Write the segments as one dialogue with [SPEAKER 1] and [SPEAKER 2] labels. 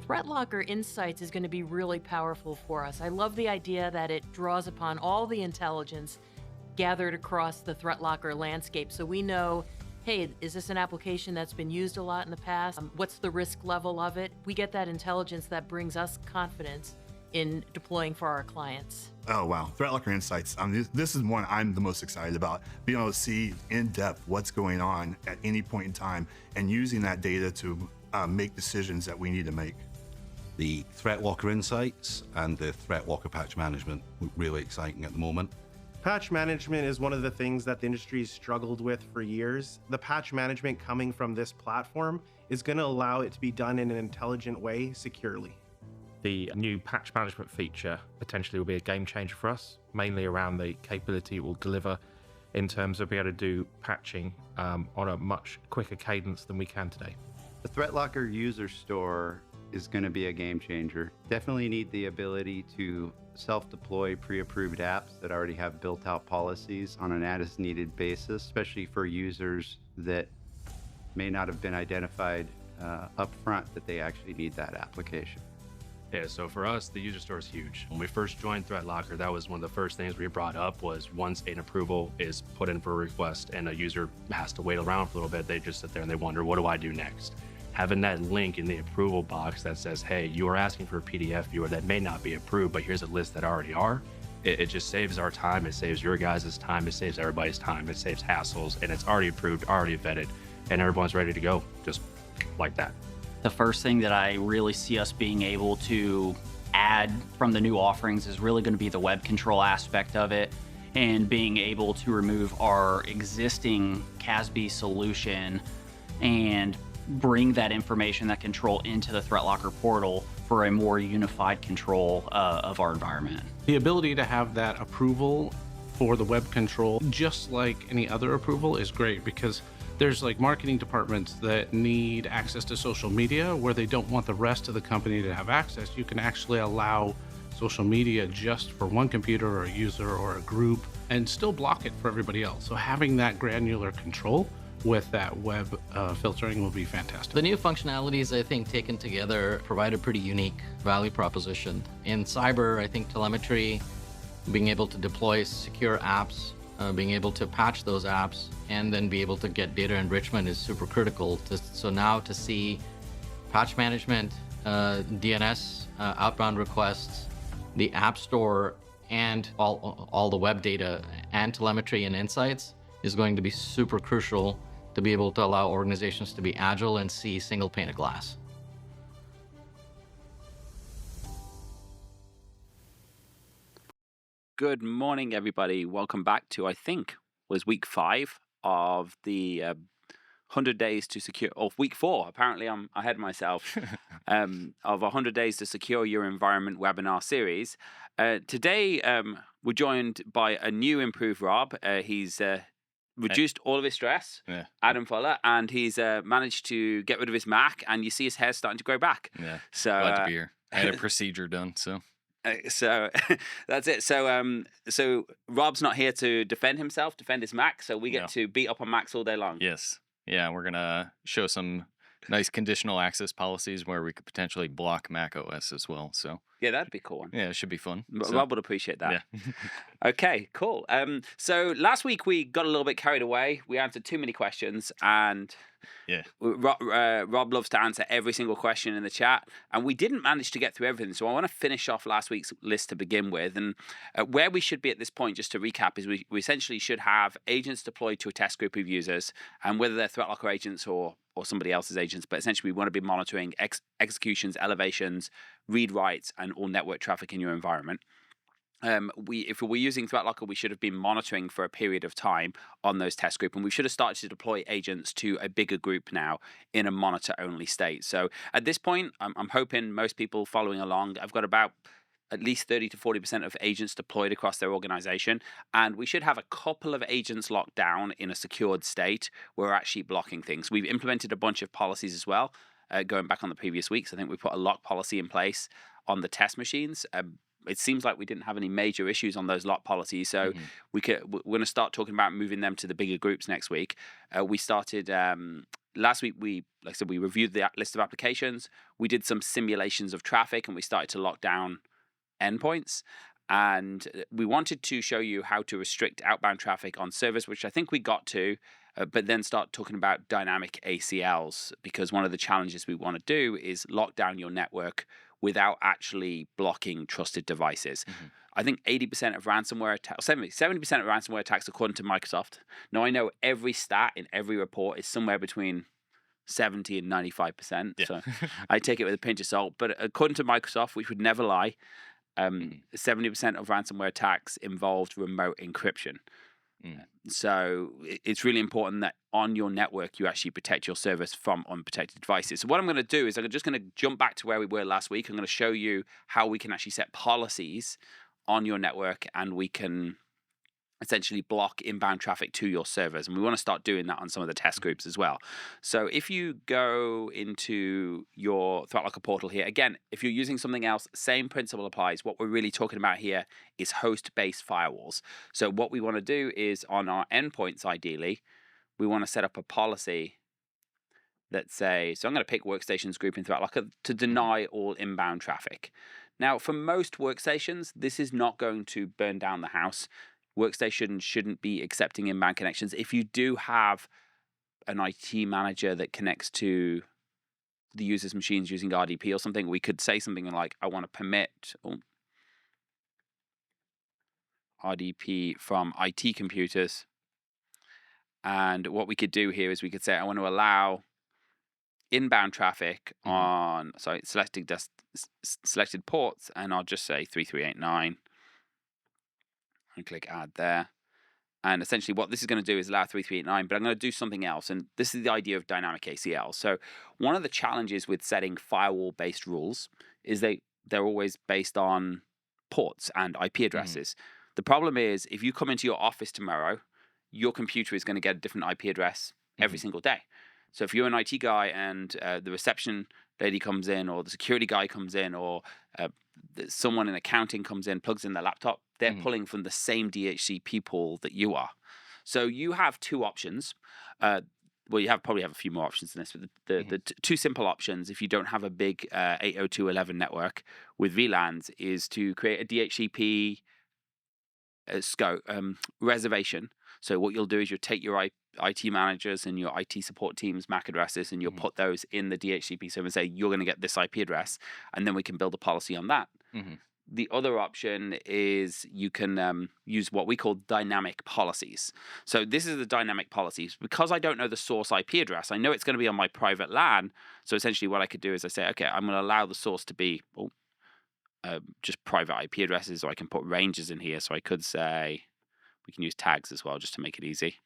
[SPEAKER 1] ThreatLocker Insights is going to be really powerful for us. I love the idea that it draws upon all the intelligence gathered across the ThreatLocker landscape. So we know, hey, is this an application that's been used a lot in the past? What's the risk level of it? We get that intelligence that brings us confidence in deploying for our clients.
[SPEAKER 2] Oh, wow. ThreatLocker Insights. This is one I'm the most excited about. Being able to see in depth what's going on at any point in time and using that data to make decisions that we need to make.
[SPEAKER 3] The ThreatLocker Insights and the ThreatLocker Patch Management, really exciting at the moment.
[SPEAKER 4] Patch management is one of the things that the industry has struggled with for years. The patch management coming from this platform is going to allow it to be done in an intelligent way, securely.
[SPEAKER 5] The new patch management feature potentially will be a game changer for us, mainly around the capability it will deliver in terms of being able to do patching on a much quicker cadence than we can today.
[SPEAKER 6] The ThreatLocker user store is going to be a game changer. Definitely need the ability to self-deploy pre-approved apps that already have built-out policies on an as-needed basis, especially for users that may not have been identified up front that they actually need that application.
[SPEAKER 7] Yeah, so for us, the user store is huge. When we first joined ThreatLocker, that was one of the first things we brought up was once an approval is put in for a request and a user has to wait around for a little bit, they just sit there and they wonder, what do I do next? Having that link in the approval box that says, hey, you are asking for a PDF viewer that may not be approved, but here's a list that already are. It just saves our time. It saves your guys' time. It saves everybody's time. It saves hassles, and it's already approved, already vetted, and everyone's ready to go, just like that.
[SPEAKER 8] The first thing that I really see us being able to add from the new offerings is really going to be the web control aspect of it and being able to remove our existing CASB solution and bring that information, that control into the ThreatLocker portal for a more unified control of our environment.
[SPEAKER 9] The ability to have that approval for the web control, just like any other approval, is great because there's like marketing departments that need access to social media where they don't want the rest of the company to have access. You can actually allow social media just for one computer or a user or a group and still block it for everybody else. So having that granular control with that web filtering will be fantastic.
[SPEAKER 10] The new functionalities, I think, taken together provide a pretty unique value proposition. In cyber, I think telemetry, being able to deploy secure apps, being able to patch those apps, and then be able to get data enrichment is super critical. So now to see patch management, DNS, outbound requests, the App Store, and all the web data and telemetry and insights is going to be super crucial to be able to allow organizations to be agile and see single pane of glass.
[SPEAKER 11] Good morning, everybody. Welcome back to, I think, was week 5 of the 100 days to secure, or week 4. Apparently, I'm ahead of myself, of 100 days to secure your environment webinar series. Today, we're joined by a new improved Rob. He's reduced all of his stress, Adam Fuller, and he's managed to get rid of his Mac, and you see his hair starting to grow back.
[SPEAKER 12] Yeah,
[SPEAKER 11] so
[SPEAKER 12] glad to be here. I had a procedure done, so.
[SPEAKER 11] So that's it. So Rob's not here to defend himself, defend his Mac. So we get to beat up on Macs all day long.
[SPEAKER 12] Yes. Yeah, we're gonna show some nice conditional access policies where we could potentially block Mac OS as well. So
[SPEAKER 11] yeah, that'd be cool.
[SPEAKER 12] Yeah, it should be fun.
[SPEAKER 11] Rob would appreciate that.
[SPEAKER 12] Yeah.
[SPEAKER 11] Okay, cool. So last week we got a little bit carried away. We answered too many questions, and Rob loves to answer every single question in the chat, and we didn't manage to get through everything. So I want to finish off last week's list to begin with, and where we should be at this point, just to recap, is we essentially should have agents deployed to a test group of users, and whether they're ThreatLocker agents or somebody else's agents, but essentially we want to be monitoring executions, elevations, read writes, and all network traffic in your environment. If we're using ThreatLocker, we should have been monitoring for a period of time on those test group, and we should have started to deploy agents to a bigger group now in a monitor-only state. So at this point, I'm hoping most people following along, I've got about at least 30 to 40% of agents deployed across their organization, and we should have a couple of agents locked down in a secured state where we're actually blocking things. We've implemented a bunch of policies as well, going back on the previous weeks. I think we put a lock policy in place on the test machines. It seems like we didn't have any major issues on those lock policies, so we're going to start talking about moving them to the bigger groups next week. We started last week like I said, we reviewed the list of applications. We did some simulations of traffic, and we started to lock down endpoints. And we wanted to show you how to restrict outbound traffic on servers, which I think we got to, but then start talking about dynamic ACLs, because one of the challenges we want to do is lock down your network without actually blocking trusted devices. I think 80% of ransomware attacks, 70% of ransomware attacks, according to Microsoft. Now, I know every stat in every report is somewhere between 70 and 95%. Yeah. So I take it with a pinch of salt. But according to Microsoft, which would never lie, 70% of ransomware attacks involved remote encryption. So it's really important that on your network, you actually protect your servers from unprotected devices. So what I'm going to do is I'm just going to jump back to where we were last week. I'm going to show you how we can actually set policies on your network, and we can essentially block inbound traffic to your servers. And we want to start doing that on some of the test groups as well. So if you go into your ThreatLocker portal here, again, if you're using something else, same principle applies. What we're really talking about here is host-based firewalls. So what we want to do is on our endpoints, ideally, we want to set up a policy that says, so I'm going to pick workstations group in ThreatLocker to deny all inbound traffic. Now, for most workstations, this is not going to burn down the house. Workstation shouldn't be accepting inbound connections. If you do have an IT manager that connects to the user's machines using RDP or something, we could say something like, I want to permit RDP from IT computers. And what we could do here is we could say, I want to allow inbound traffic on selected ports, and I'll just say 3389. And click add there. And essentially what this is going to do is allow 3389, but I'm going to do something else. And this is the idea of dynamic ACL. So one of the challenges with setting firewall-based rules is they're always based on ports and IP addresses. The problem is if you come into your office tomorrow, your computer is going to get a different IP address every single day. So if you're an IT guy and the reception lady comes in, or the security guy comes in, or someone in accounting comes in, plugs in their laptop, they're pulling from the same DHCP pool that you are. So you have two options. Well, you probably have a few more options than this, but the two simple options, if you don't have a big 802.11 network with VLANs, is to create a DHCP reservation. So what you'll do is you'll take your IT managers and your IT support team's MAC addresses, and you'll put those in the DHCP server and say, you're going to get this IP address, and then we can build a policy on that. The other option is you can use what we call dynamic policies. So this is the dynamic policies. Because I don't know the source IP address, I know it's going to be on my private LAN. So essentially what I could do is I say, okay, I'm going to allow the source to be just private IP addresses, or I can put ranges in here. So I could say, we can use tags as well just to make it easy.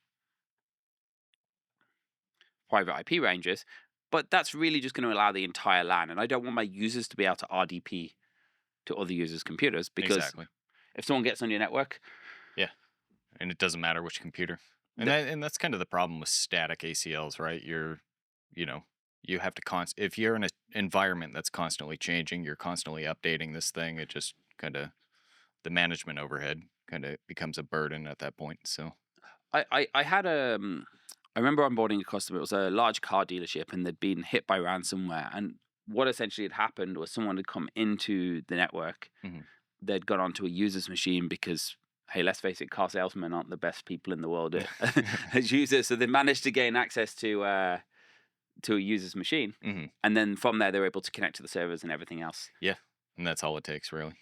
[SPEAKER 11] Private IP ranges. But that's really just going to allow the entire LAN. And I don't want my users to be able to RDP to other users' computers, because if someone gets on your network,
[SPEAKER 12] and it doesn't matter which computer, and that's kind of the problem with static ACLs, right? You have to if you're in an environment that's constantly changing, you're constantly updating this thing, it just kind of, the management overhead kind of becomes a burden at that point. So
[SPEAKER 11] I had I remember onboarding a customer. It was a large car dealership, and they'd been hit by ransomware. And what essentially had happened was someone had come into the network. They'd got onto a user's machine because, hey, let's face it, car salesmen aren't the best people in the world as users. So they managed to gain access to a user's machine. And then from there, they were able to connect to the servers and everything else.
[SPEAKER 12] Yeah. And that's all it takes, really.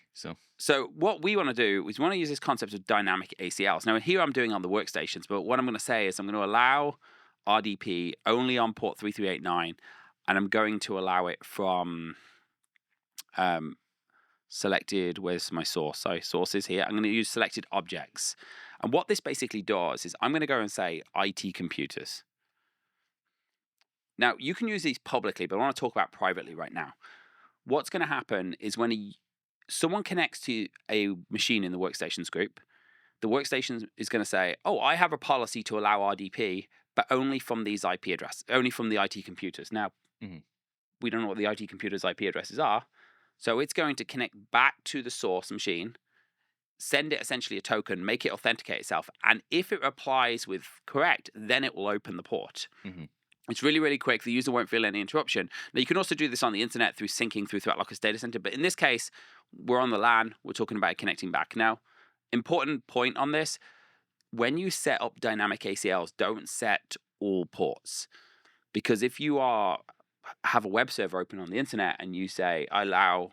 [SPEAKER 11] So what we want to do is we want to use this concept of dynamic ACLs. Now, here I'm doing on the workstations, but what I'm going to say is I'm going to allow RDP only on port 3389, and I'm going to allow it from selected, where's my source? So sources here. I'm going to use selected objects. And what this basically does is I'm going to go and say IT computers. Now, you can use these publicly, but I want to talk about privately right now. What's going to happen is when someone connects to a machine in the workstations group, the workstation is going to say, oh, I have a policy to allow RDP, but only from these IP addresses, only from the IT computers. Now, we don't know what the IT computers' IP addresses are, so it's going to connect back to the source machine, send it essentially a token, make it authenticate itself, and if it replies with correct, then it will open the port. It's really, really quick. The user won't feel any interruption. Now, you can also do this on the internet through syncing through ThreatLocker's data center. But in this case, we're on the LAN. We're talking about connecting back. Now, important point on this, when you set up dynamic ACLs, don't set all ports. Because if you have a web server open on the internet and you say, I allow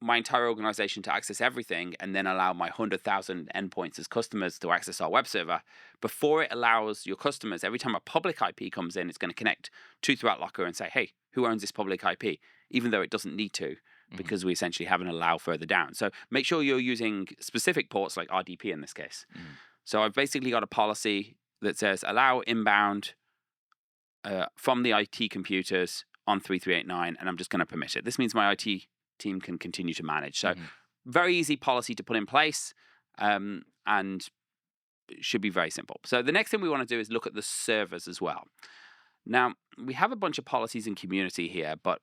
[SPEAKER 11] my entire organization to access everything and then allow my 100,000 endpoints as customers to access our web server, before it allows your customers, every time a public IP comes in, it's going to connect to ThreatLocker and say, hey, who owns this public IP? Even though it doesn't need to, because we essentially have an allow further down. So make sure you're using specific ports like RDP in this case. So I've basically got a policy that says allow inbound from the IT computers on 3389, and I'm just going to permit it. This means my IT team can continue to manage. So very easy policy to put in place, and it should be very simple. So the next thing we want to do is look at the servers as well. Now, we have a bunch of policies in community here, but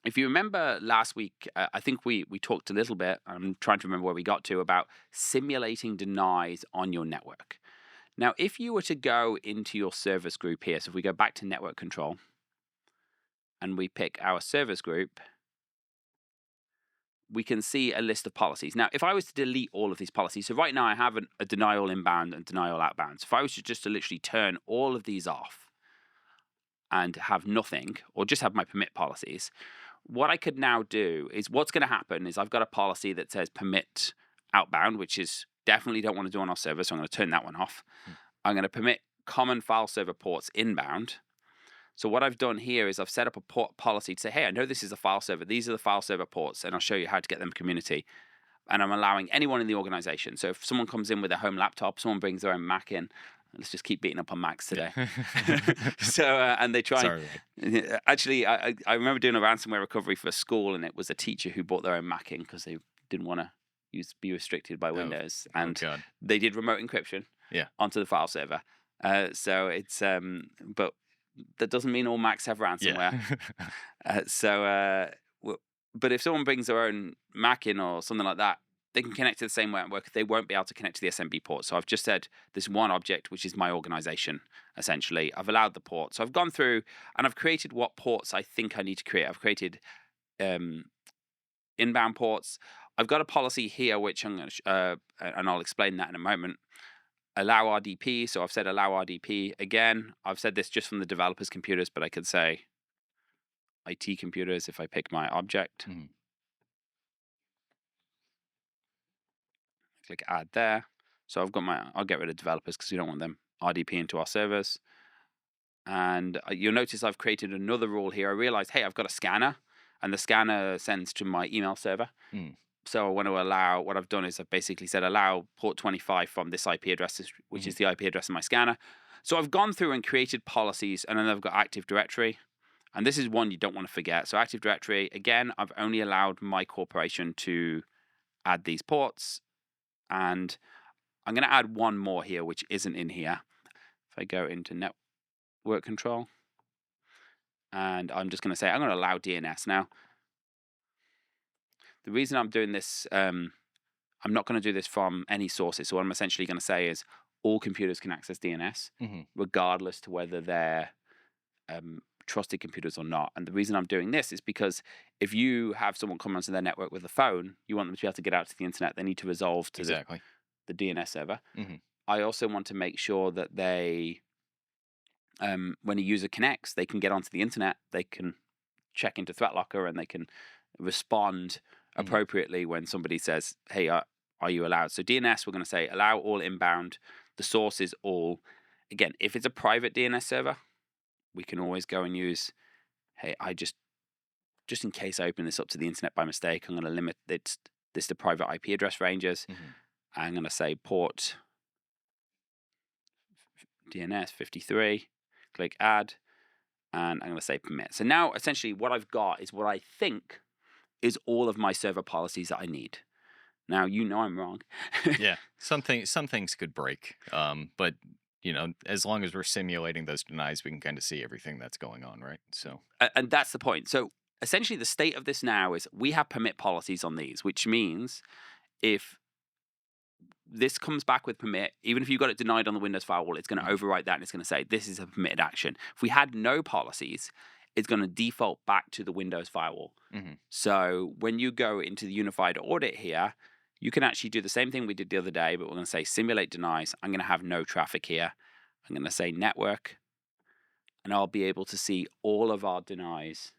[SPEAKER 11] if you remember last week, I think we talked a little bit, I'm trying to remember where we got to, about simulating denies on your network. Now, if you were to go into your servers group here, so if we go back to network control, and we pick our servers group, we can see a list of policies. Now, if I was to delete all of these policies, so right now I have a denial inbound and denial outbound. So if I was just to literally turn all of these off and have nothing, or just have my permit policies, what I could now do is, what's going to happen is I've got a policy that says permit outbound, which is definitely don't want to do on our server, so I'm going to turn that one off. I'm going to permit common file server ports inbound. So what I've done here is I've set up a port policy to say, hey, I know this is a file server. These are the file server ports, and I'll show you how to get them community. And I'm allowing anyone in the organization. So if someone comes in with a home laptop, someone brings their own Mac in. Let's just keep beating up on Macs today. And they try.
[SPEAKER 12] Sorry.
[SPEAKER 11] Actually, I remember doing a ransomware recovery for a school, and it was a teacher who brought their own Mac in because they didn't want to be restricted by Windows. And they did remote encryption onto the file server. So it's but that doesn't mean all Macs have ransomware. But if someone brings their own Mac in or something like that, they can connect to the same network. They won't be able to connect to the SMB port. So I've just said this one object, which is my organization, essentially. I've allowed the port. So I've gone through and I've created what ports I think I need to create. I've created inbound ports. I've got a policy here, which I'm going to, and I'll explain that in a moment. Allow RDP. So I've said allow RDP. Again, I've said this just from the developers' computers, but I could say IT computers if I pick my object. Click add there. So I've got I'll get rid of developers because we don't want them RDP into our servers. And you'll notice I've created another rule here. I realized, hey, I've got a scanner, and the scanner sends to my email server. So I want to allow, what I've done is I've basically said allow port 25 from this IP address, which is the IP address of my scanner. So I've gone through and created policies, and then I've got Active Directory. And this is one you don't want to forget. So Active Directory, again, I've only allowed my corporation to add these ports. And I'm going to add one more here, which isn't in here. If I go into network control, and I'm just going to say, I'm going to allow DNS. Now, the reason I'm doing this, I'm not going to do this from any sources. So what I'm essentially going to say is all computers can access DNS, regardless to whether they're trusted computers or not. And the reason I'm doing this is because if you have someone come onto their network with a phone, you want them to be able to get out to the internet. They need to resolve to the DNS server. I also want to make sure that they, when a user connects, they can get onto the internet. They can check into ThreatLocker and they can respond appropriately when somebody says, hey, are you allowed? So DNS, we're going to say allow all inbound. The source is all. Again, if it's a private DNS server, we can always go and use, hey, I just in case I open this up to the internet by mistake, I'm going to limit this to private IP address ranges. I'm going to say port DNS 53, click add, and I'm going to say permit. So now essentially what I've got is what I think is all of my server policies that I need. Now, you know I'm wrong.
[SPEAKER 12] Some things could break, but you know, as long as we're simulating those denies, we can kind of see everything that's going on, right? So,
[SPEAKER 11] and that's the point. So essentially the state of this now is we have permit policies on these, which means if this comes back with permit. Even if you got it denied on the Windows firewall, it's going to overwrite that and it's going to say this is a permitted action. If we had no policies, it's going to default back to the Windows firewall. So when you go into the unified audit here, you can actually do the same thing we did the other day, but we're going to say simulate denies. I'm going to have no traffic here. I'm going to say network, and I'll be able to see all of our denies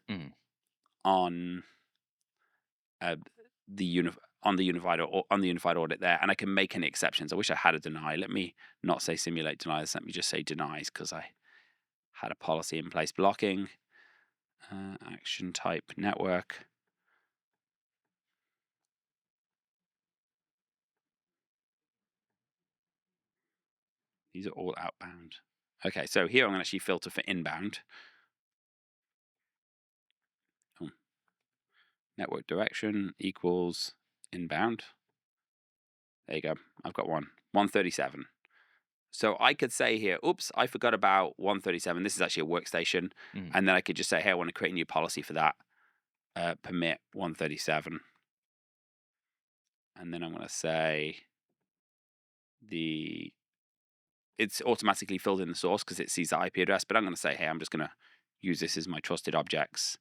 [SPEAKER 11] on the unified audit there, and I can make any exceptions. I wish I had a deny. Let me not say simulate denies. Let me just say denies, because I had a policy in place blocking action type network. These are all outbound. Okay, so here I'm going to actually filter for inbound. Network direction equals inbound. There you go. I've got 137. So I could say here, oops, I forgot about 137. This is actually a workstation. And then I could just say, hey, I want to create a new policy for that. Permit 137. And then I'm going to say it's automatically filled in the source because it sees the IP address. But I'm going to say, hey, I'm just going to use this as my trusted objects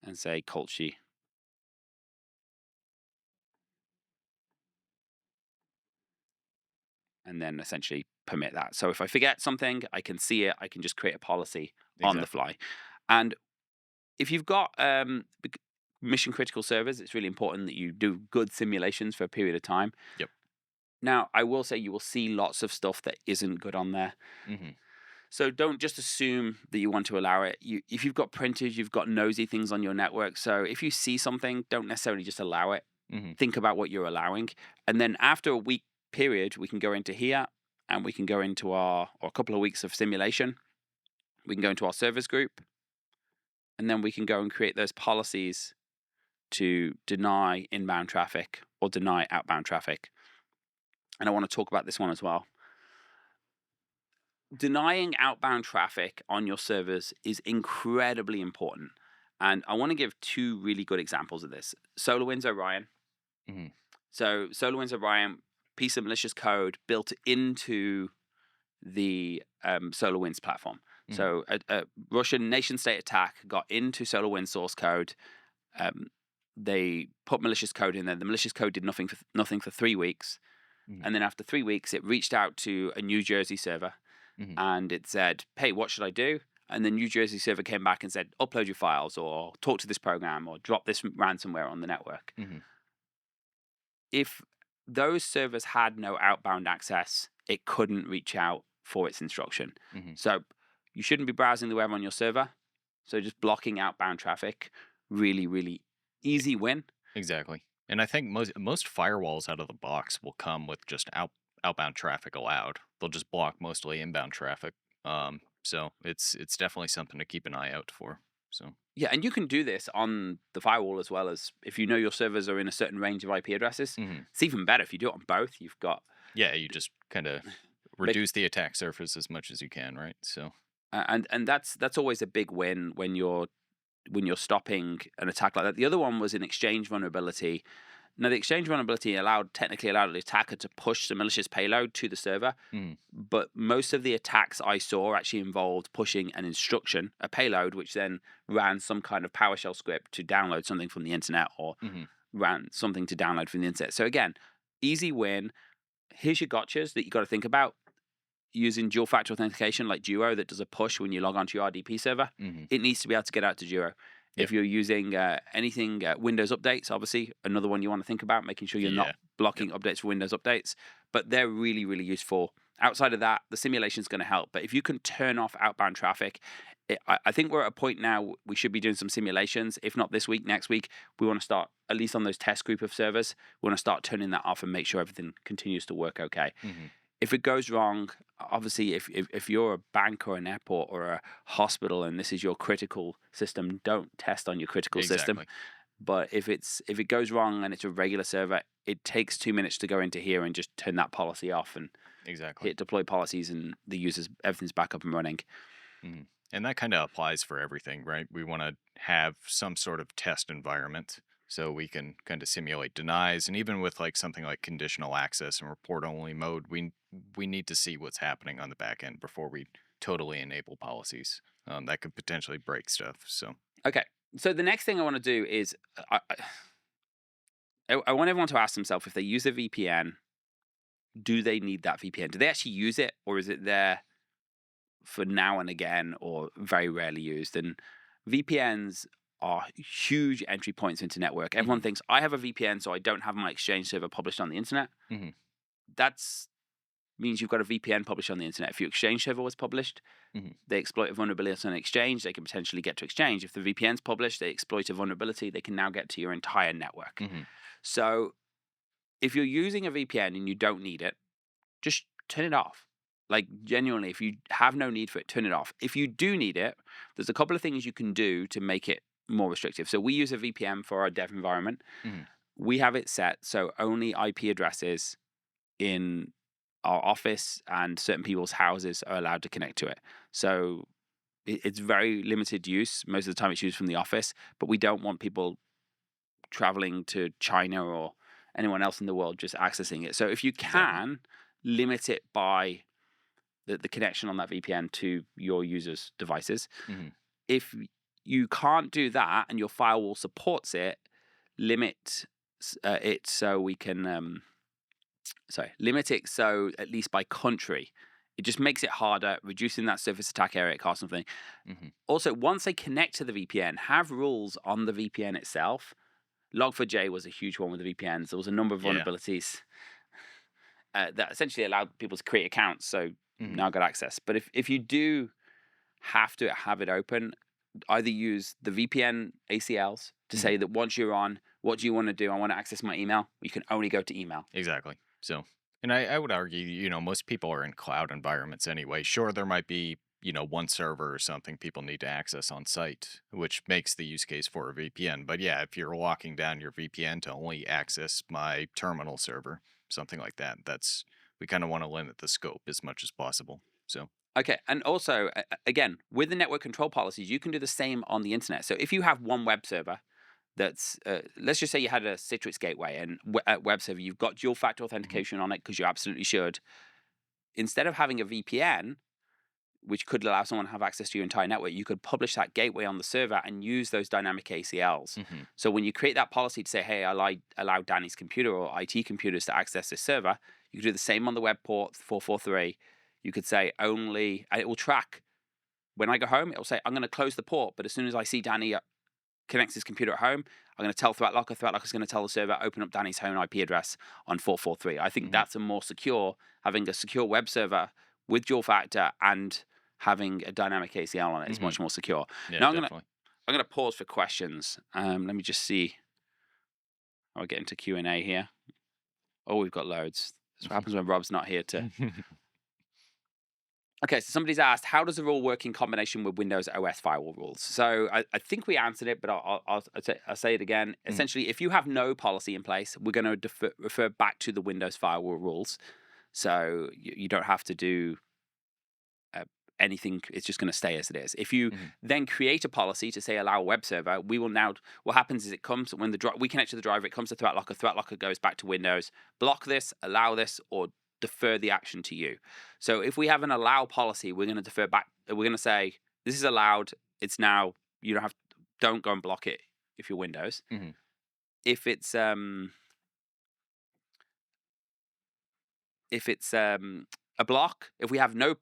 [SPEAKER 11] and say Colchi. And then essentially permit that. So if I forget something, I can see it. I can just create a policy on the fly. And if you've got mission critical servers, it's really important that you do good simulations for a period of time.
[SPEAKER 12] Yep.
[SPEAKER 11] Now, I will say you will see lots of stuff that isn't good on there. So don't just assume that you want to allow it. If you've got printers, you've got nosy things on your network. So if you see something, don't necessarily just allow it. Think about what you're allowing. And then after a week period, we can go into here and we can go into or a couple of weeks of simulation. We can go into our servers group, and then we can go and create those policies to deny inbound traffic or deny outbound traffic. And I want to talk about this one as well. Denying outbound traffic on your servers is incredibly important. And I want to give two really good examples of this. SolarWinds Orion. So SolarWinds Orion, piece of malicious code built into the SolarWinds platform. So a Russian nation-state attack got into SolarWinds source code. They put malicious code in there. The malicious code did nothing for 3 weeks. And then after 3 weeks, it reached out to a New Jersey server and it said, hey, what should I do? And the New Jersey server came back and said, upload your files or talk to this program or drop this ransomware on the network. If those servers had no outbound access, it couldn't reach out for its instruction. So you shouldn't be browsing the web on your server. So just blocking outbound traffic, really, really easy win.
[SPEAKER 12] Exactly. And I think most firewalls out of the box will come with just outbound traffic allowed. They'll just block mostly inbound traffic. So it's definitely something to keep an eye out for. So
[SPEAKER 11] yeah, and you can do this on the firewall as well as if you know your servers are in a certain range of IP addresses. It's even better if you do it on both. You've got
[SPEAKER 12] you just kind of reduce the attack surface as much as you can, right? So
[SPEAKER 11] and that's always a big win when you're stopping an attack like that. The other one was an exchange vulnerability. Now, the exchange vulnerability technically allowed the attacker to push the malicious payload to the server, but most of the attacks I saw actually involved pushing an instruction, a payload, which then ran some kind of PowerShell script to download something from the internet or ran something to download from the internet. So again, easy win. Here's your gotchas that you got to think about. Using dual factor authentication like Duo that does a push when you log onto your RDP server, it needs to be able to get out to Duo. If you're using anything, Windows updates, obviously, another one you want to think about, making sure you're not blocking updates for Windows updates. But they're really, really useful. Outside of that, the simulation is going to help. But if you can turn off outbound traffic, I think we're at a point now we should be doing some simulations. If not this week, next week, we want to start, at least on those test group of servers, we want to start turning that off and make sure everything continues to work okay. If it goes wrong, obviously, if you're a bank or an airport or a hospital and this is your critical system, don't test on your critical system. But if it goes wrong and it's a regular server, it takes 2 minutes to go into here and just turn that policy off and hit deploy policies, and everything's back up and running.
[SPEAKER 12] And that kind of applies for everything, right? We want to have some sort of test environment So we can kind of simulate denies, and even with like something like conditional access and report only mode, we need to see what's happening on the back end before we totally enable policies. That could potentially break stuff. So
[SPEAKER 11] Okay. So the next thing I want to do is I want everyone to ask themselves, if they use a VPN, do they need that VPN? Do they actually use it, or is it there for now and again, or very rarely used? And VPNs are huge entry points into network. Everyone thinks, I have a VPN, so I don't have my Exchange server published on the internet. That's means you've got a VPN published on the internet. If your Exchange server was published, they exploit a vulnerability on Exchange, they can potentially get to Exchange. If the VPN's published, they exploit a vulnerability, they can now get to your entire network. So if you're using a VPN and you don't need it, just turn it off. Like, genuinely, if you have no need for it, turn it off. If you do need it, there's a couple of things you can do to make it more restrictive. So we use a VPN for our dev environment. We have it set so only IP addresses in our office and certain people's houses are allowed to connect to it. So it's very limited use. Most of the time it's used from the office, but we don't want people traveling to China or anyone else in the world just accessing it. So if you can, limit it by the connection on that VPN to your users' devices. If you can't do that and your firewall supports it, limit it so we can... limit it so at least by country. It just makes it harder, reducing that surface attack area, it costs something. Also, once they connect to the VPN, have rules on the VPN itself. Log4j was a huge one with the VPNs. There was a number of vulnerabilities that essentially allowed people to create accounts, so now got access. But if you do have to have it open, either use the VPN ACLs to say that once you're on, what do you want to do? I want to access my email. You can only go to email.
[SPEAKER 12] Exactly. So, and I would argue, most people are in cloud environments anyway. Sure, there might be, one server or something people need to access on site, which makes the use case for a VPN. But yeah, if you're locking down your VPN to only access my terminal server, something like that, we kind of want to limit the scope as much as possible. So.
[SPEAKER 11] Okay, and also, again, with the network control policies, you can do the same on the internet. So if you have one web server that's, let's just say you had a Citrix gateway and at web server, you've got dual factor authentication on it, because you absolutely should. Instead of having a VPN, which could allow someone to have access to your entire network, you could publish that gateway on the server and use those dynamic ACLs. So when you create that policy to say, hey, I allow Danny's computer or IT computers to access this server, you could do the same on the web port 443. You could say only, and it will track. When I go home, it will say, I'm going to close the port, but as soon as I see Danny connects his computer at home, I'm going to tell ThreatLocker. ThreatLocker's going to tell the server, open up Danny's home IP address on 443. I think that's a more secure, having a secure web server with dual factor and having a dynamic ACL on it is much more secure.
[SPEAKER 12] Yeah,
[SPEAKER 11] now I'm going to pause for questions. Let me just see. I'll get into Q&A here. Oh, we've got loads. That's what happens when Rob's not here to... Okay, so somebody's asked, how does the rule work in combination with Windows OS firewall rules? So I think we answered it, but I'll say it again. Essentially, if you have no policy in place, we're going to refer back to the Windows firewall rules. So you don't have to do anything. It's just going to stay as it is. If you then create a policy to say allow a web server, we will now, what happens is it comes when we connect to the driver, it comes to ThreatLocker. ThreatLocker goes back to Windows, block this, allow this, or defer the action to you. So if we have an allow policy, we're going to defer back. We're going to say, this is allowed. It's now, don't go and block it if you're Windows. If it's a block, if we have no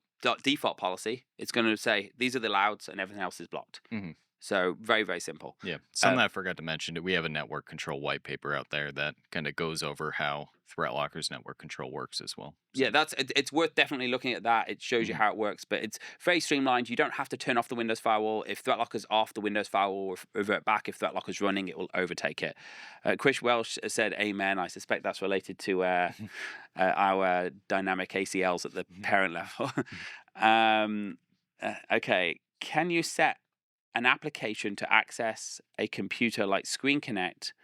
[SPEAKER 11] default policy, it's going to say, these are the alloweds and everything else is blocked. So very, very simple.
[SPEAKER 12] Yeah. Something I forgot to mention, we have a network control white paper out there that kind of goes over how ThreatLocker's network control works as well. So.
[SPEAKER 11] Yeah, it's worth definitely looking at that. It shows you how it works, but it's very streamlined. You don't have to turn off the Windows firewall. If ThreatLocker's off, the Windows firewall will revert back. If ThreatLocker's running, it will overtake it. Chris Welsh said, amen. I suspect that's related to our dynamic ACLs at the parent level. Okay, can you set an application to access a computer like Screen Connect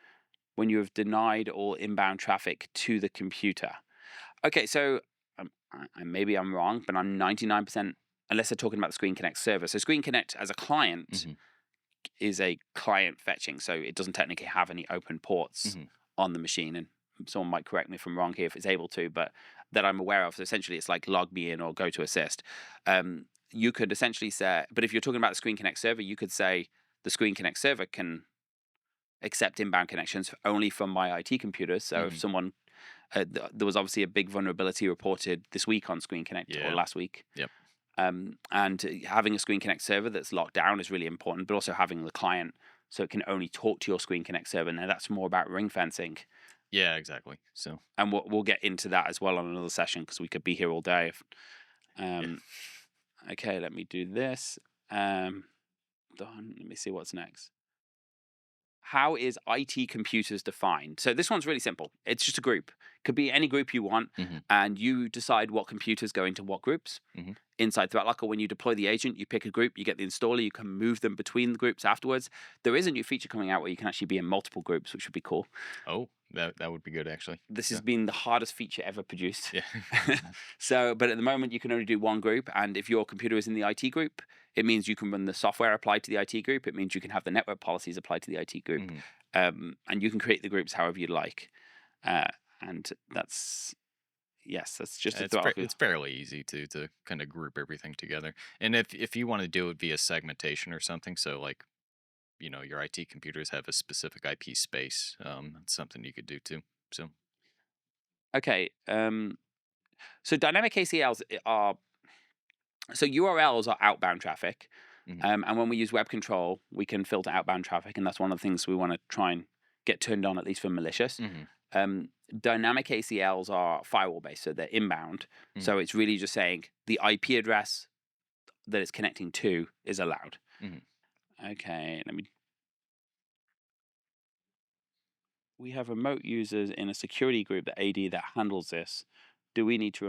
[SPEAKER 11] when you have denied all inbound traffic to the computer? Okay, so maybe I'm wrong, but I'm 99%, unless they're talking about the Screen Connect server. So Screen Connect as a client a client fetching, so it doesn't technically have any open ports on the machine. And someone might correct me if I'm wrong here if it's able to, but that I'm aware of. So essentially, it's like log me in or go to assist. You could essentially say, but if you're talking about the Screen Connect server, you could say the Screen Connect server can accept inbound connections only from my IT computers. So if someone, there was obviously a big vulnerability reported this week on Screen Connect or last week.
[SPEAKER 12] Yep.
[SPEAKER 11] And having a Screen Connect server that's locked down is really important, but also having the client so it can only talk to your Screen Connect server. Now that's more about ring fencing.
[SPEAKER 12] Yeah, exactly. So,
[SPEAKER 11] and we'll get into that as well on another session because we could be here all day. Okay, let me do this. Done. Let me see what's next. How is IT computers defined? So this one's really simple. It's just a group. Could be any group you want, and you decide what computers go into what groups. Inside ThreatLocker, when you deploy the agent, you pick a group, you get the installer, you can move them between the groups afterwards. There is a new feature coming out where you can actually be in multiple groups, which would be cool.
[SPEAKER 12] Oh, that would be good, actually.
[SPEAKER 11] This has been the hardest feature ever produced.
[SPEAKER 12] Yeah.
[SPEAKER 11] So, but at the moment, you can only do one group, and if your computer is in the IT group, it means you can run the software applied to the IT group. It means you can have the network policies applied to the IT group, and you can create the groups however you'd like. And that's just
[SPEAKER 12] it's fairly easy to kind of group everything together. And if you want to do it via segmentation or something, so like, your IT computers have a specific IP space, that's something you could do too. So,
[SPEAKER 11] okay. So dynamic ACLs are, so URLs are outbound traffic. And when we use web control, we can filter outbound traffic. And that's one of the things we want to try and get turned on, at least for malicious. Dynamic ACLs are firewall based, so they're inbound. So it's really just saying the IP address that it's connecting to is allowed. Okay, we have remote users in a security group, the AD, that handles this. Do we need to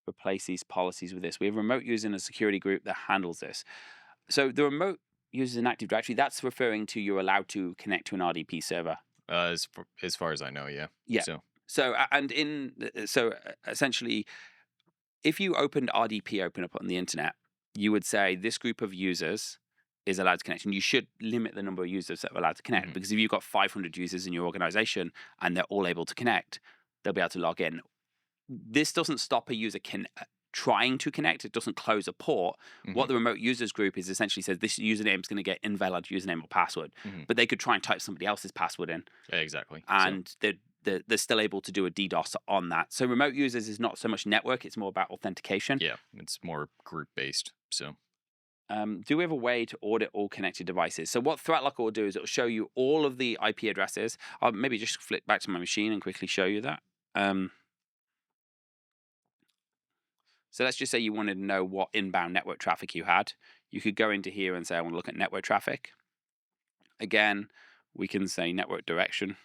[SPEAKER 11] replace these policies with this? We have remote users in a security group that handles this. So the remote users in Active Directory, that's referring to you're allowed to connect to an RDP server.
[SPEAKER 12] As far as I know, yeah.
[SPEAKER 11] Yeah. So essentially, if you opened RDP open up on the internet, you would say this group of users is allowed to connect, and you should limit the number of users that are allowed to connect, because if you've got 500 users in your organization and they're all able to connect, they'll be able to log in. This doesn't stop a user trying to connect. It doesn't close a port. What the remote users group is essentially says this username is going to get invalid username or password, but they could try and type somebody else's password in.
[SPEAKER 12] Yeah, exactly.
[SPEAKER 11] And they're still able to do a DDoS on that. So remote users is not so much network, it's more about authentication.
[SPEAKER 12] Yeah, it's more group based. So
[SPEAKER 11] do we have a way to audit all connected devices? So what ThreatLocker will do is it will show you all of the IP addresses. I'll maybe just flick back to my machine and quickly show you that. So let's just say you wanted to know what inbound network traffic you had. You could go into here and say, I want to look at network traffic. Again, we can say network direction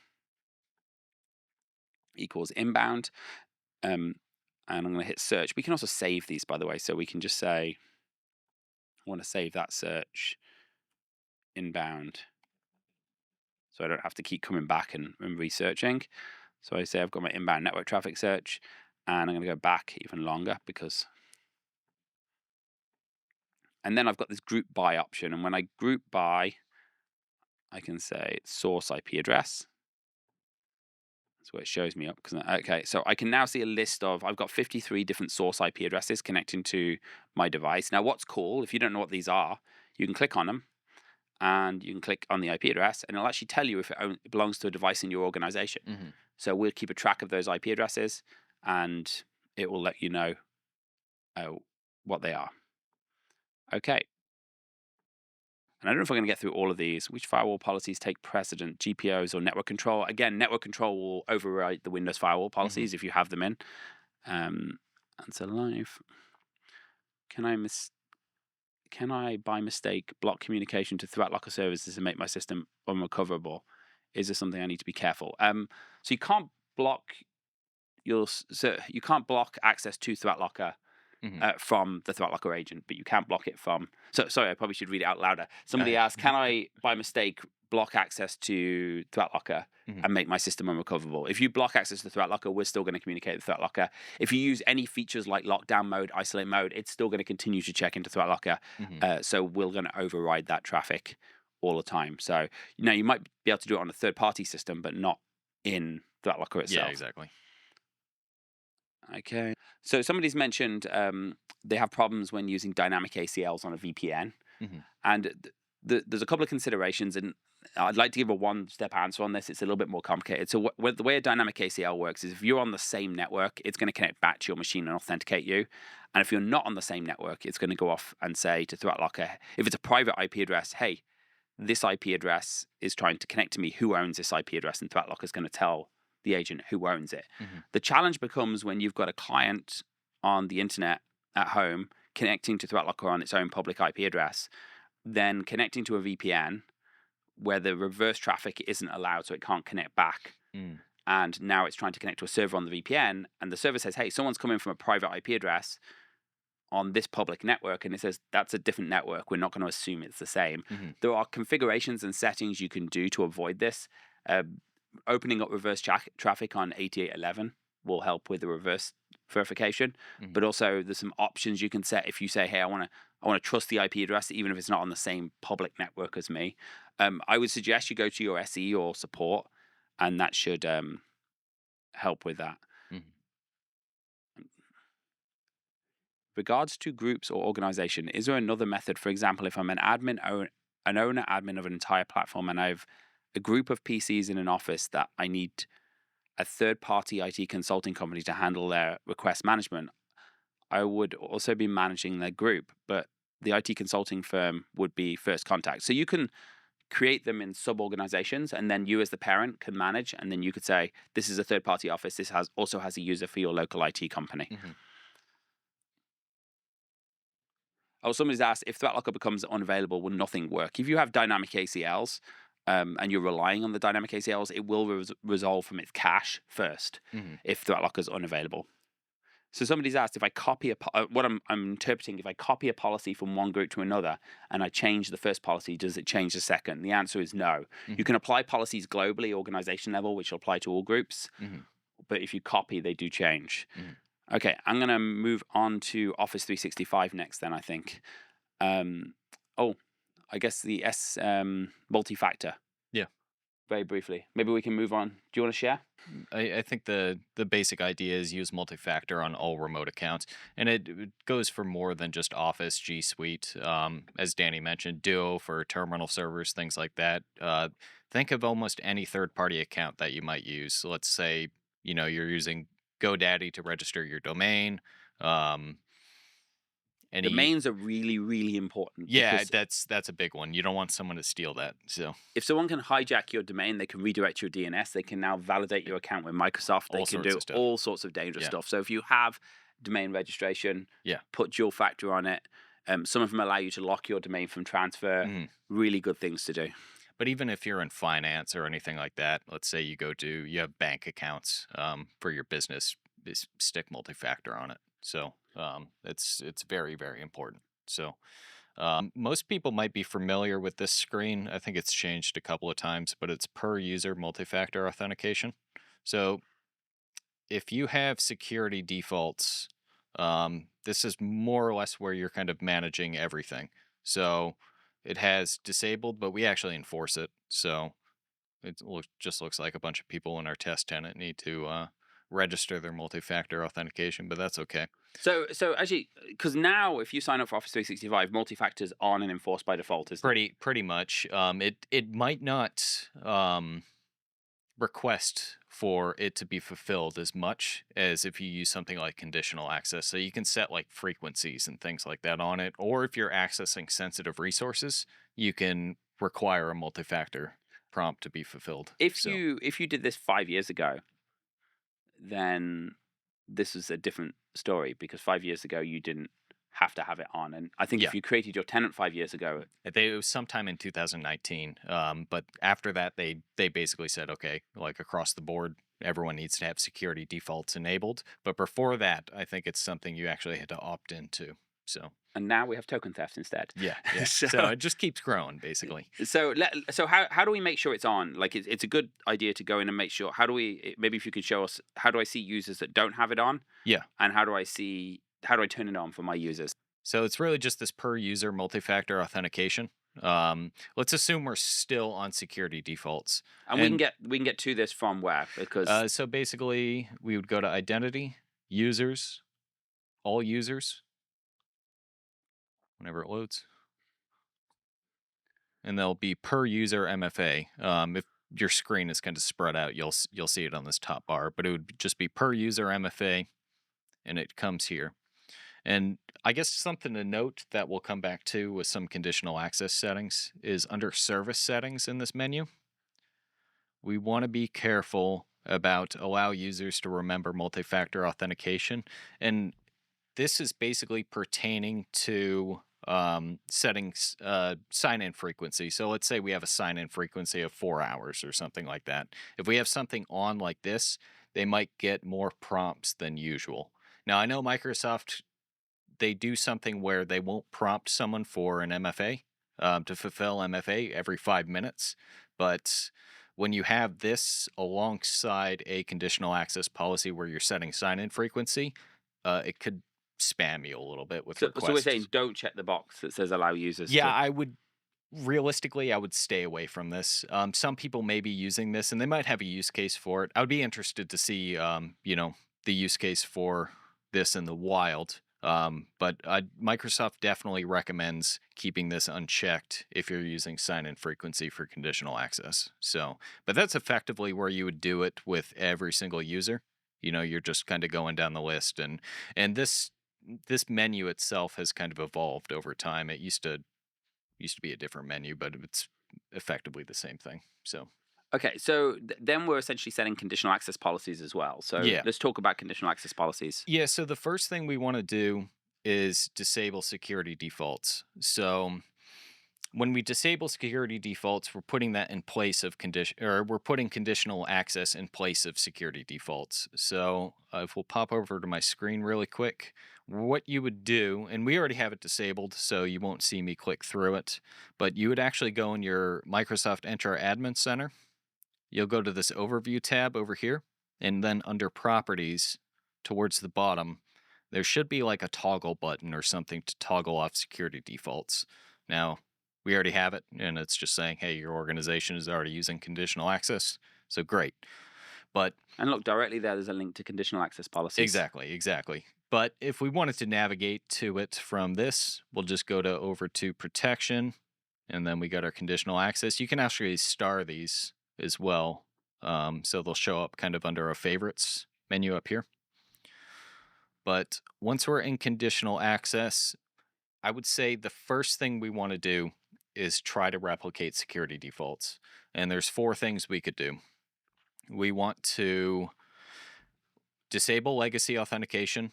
[SPEAKER 11] equals inbound. And I'm going to hit search. We can also save these, by the way. So we can just say, I want to save that search inbound, so I don't have to keep coming back and researching. So I say I've got my inbound network traffic search, and I'm going to go back even longer and then I've got this group by option. And when I group by, I can say source IP address. That's where it shows me up. Okay, so I can now see a list of, I've got 53 different source IP addresses connecting to my device. Now, what's cool, if you don't know what these are, you can click on them, and you can click on the IP address, and it'll actually tell you if it belongs to a device in your organization. So we'll keep a track of those IP addresses, and it will let you know what they are. Okay. And I don't know if we're going to get through all of these. Which firewall policies take precedent, GPOs or network control? Again, network control will override the Windows firewall policies if you have them in. Answer live. Can I, by mistake, block communication to ThreatLocker services and make my system unrecoverable? Is there something I need to be careful? So you can't block access to ThreatLocker from the ThreatLocker agent, but you can't block it from. So sorry, I probably should read it out louder. Somebody asked, "Can I, by mistake, block access to ThreatLocker and make my system unrecoverable. If you block access to ThreatLocker, we're still going to communicate with ThreatLocker. If you use any features like lockdown mode, isolate mode, it's still going to continue to check into ThreatLocker. So we're going to override that traffic all the time. So, you might be able to do it on a third-party system, but not in ThreatLocker itself.
[SPEAKER 12] Yeah, exactly.
[SPEAKER 11] Okay. So somebody's mentioned they have problems when using dynamic ACLs on a VPN. And there's a couple of considerations, and I'd like to give a one-step answer on this. It's a little bit more complicated. So the way a dynamic ACL works is if you're on the same network, it's going to connect back to your machine and authenticate you. And if you're not on the same network, it's going to go off and say to ThreatLocker, if it's a private IP address, hey, this IP address is trying to connect to me. Who owns this IP address? And ThreatLocker is going to tell the agent who owns it. The challenge becomes when you've got a client on the internet at home connecting to ThreatLocker on its own public IP address, then connecting to a VPN where the reverse traffic isn't allowed, so it can't connect back. And now it's trying to connect to a server on the VPN, and the server says, hey, someone's coming from a private IP address on this public network, and it says that's a different network. We're not going to assume it's the same. There are configurations and settings you can do to avoid this. Opening up reverse traffic on 8811 will help with the reverse verification, but also there's some options you can set if you say, hey, I want to trust the IP address even if it's not on the same public network as me. I would suggest you go to your SE or support, and that should help with that. Regards to groups or organization, is there another method? For example, if I'm an owner admin of an entire platform, and I have a group of PCs in an office that I need a third-party IT consulting company to handle their request management, I would also be managing their group, but the IT consulting firm would be first contact. So you can create them in sub-organizations, and then you as the parent can manage, and then you could say, this is a third-party office, this also has a user for your local IT company. Oh, somebody's asked, if ThreatLocker becomes unavailable, will nothing work? If you have dynamic ACLs, and you're relying on the dynamic ACLs, it will resolve from its cache first if ThreatLocker is unavailable. So somebody's asked if I copy what I'm interpreting, if I copy a policy from one group to another and I change the first policy, does it change the second? The answer is no. You can apply policies globally, organization level, which will apply to all groups, but if you copy, they do change. Okay, I'm going to move on to Office 365 next then, I think. I guess the multi-factor.
[SPEAKER 12] Yeah.
[SPEAKER 11] Very briefly. Maybe we can move on. Do you want to share?
[SPEAKER 12] I think the basic idea is use multi-factor on all remote accounts. And it goes for more than just Office, G Suite. As Danny mentioned, Duo for terminal servers, things like that. Think of almost any third-party account that you might use. So let's say, you're using GoDaddy to register your domain.
[SPEAKER 11] Domains are really, really important.
[SPEAKER 12] Yeah, that's a big one. You don't want someone to steal that. So
[SPEAKER 11] if someone can hijack your domain, they can redirect your DNS. They can now validate your account with Microsoft. They can do all sorts of dangerous stuff. So if you have domain registration, put dual factor on it. Some of them allow you to lock your domain from transfer. Really good things to do.
[SPEAKER 12] But even if you're in finance or anything like that, let's say you have bank accounts for your business, stick multi-factor on it. So it's very, very important. So most people might be familiar with this screen. I think it's changed a couple of times, but it's per user multi-factor authentication. So if you have security defaults, this is more or less where you're kind of managing everything. So it has disabled, but we actually enforce it. So it just looks like a bunch of people in our test tenant need to register their multi-factor authentication, but that's okay.
[SPEAKER 11] So actually, because now if you sign up for Office 365, multi-factor is on and enforced by default, isn't it?
[SPEAKER 12] Pretty much. It might not request for it to be fulfilled as much as if you use something like conditional access. So you can set like frequencies and things like that on it, or if you're accessing sensitive resources, you can require a multi-factor prompt to be fulfilled.
[SPEAKER 11] If you did this 5 years ago, then this is a different story, because 5 years ago you didn't have to have it on. And I think if you created your tenant 5 years ago,
[SPEAKER 12] it was sometime in 2019. But after that, they basically said, okay, like across the board, everyone needs to have security defaults enabled. But before that, I think it's something you actually had to opt into. So.
[SPEAKER 11] And now we have token theft instead.
[SPEAKER 12] Yeah.
[SPEAKER 11] So-
[SPEAKER 12] So it just keeps growing, basically.
[SPEAKER 11] So how do we make sure it's on? Like it's a good idea to go in and make sure. How do we? Maybe if you can show us, how do I see users that don't have it on?
[SPEAKER 12] Yeah.
[SPEAKER 11] And how do I turn it on for my users?
[SPEAKER 12] So it's really just this per user multi-factor authentication. Let's assume we're still on security defaults.
[SPEAKER 11] And we can get to this from where? Because
[SPEAKER 12] So basically we would go to identity, users, all users, whenever it loads. And there'll be per user MFA. If your screen is kind of spread out, you'll see it on this top bar, but it would just be per user MFA, and it comes here. And I guess something to note that we'll come back to with some conditional access settings is under service settings in this menu. We want to be careful about allow users to remember multi-factor authentication. And this is basically pertaining to settings sign-in frequency. So let's say we have a sign-in frequency of 4 hours or something like that. If we have something on like this, they might get more prompts than usual. Now, I know Microsoft, they do something where they won't prompt someone for an MFA to fulfill MFA every 5 minutes. But when you have this alongside a conditional access policy where you're setting sign-in frequency, it could spam you a little bit with requests.
[SPEAKER 11] So we're saying don't check the box that says allow users.
[SPEAKER 12] Yeah, I would realistically, I would stay away from this. Some people may be using this, and they might have a use case for it. I would be interested to see, the use case for this in the wild. But Microsoft definitely recommends keeping this unchecked if you're using sign-in frequency for conditional access. So, but that's effectively where you would do it with every single user. You're just kind of going down the list, and this menu itself has kind of evolved over time. It used to be a different menu, but it's effectively the same thing. So.
[SPEAKER 11] Okay, so then we're essentially setting conditional access policies as well. So
[SPEAKER 12] Yeah.
[SPEAKER 11] let's talk about conditional access policies.
[SPEAKER 12] Yeah, so the first thing we want to do is disable security defaults. So when we disable security defaults, we're putting that in place of we're putting conditional access in place of security defaults. So if we'll pop over to my screen really quick, what you would do, and we already have it disabled, so you won't see me click through it, but you would actually go in your Microsoft Entra Admin Center. You'll go to this Overview tab over here, and then under Properties, towards the bottom, there should be like a toggle button or something to toggle off security defaults. Now, we already have it, and it's just saying, hey, your organization is already using conditional access, so great.
[SPEAKER 11] And look, directly there's a link to conditional access policies.
[SPEAKER 12] Exactly. But if we wanted to navigate to it from this, we'll just go over to Protection, and then we got our conditional access. You can actually star these as well, so they'll show up kind of under a favorites menu up here. But once we're in conditional access, I would say the first thing we want to do is try to replicate security defaults. And there's 4 things we could do. We want to disable legacy authentication.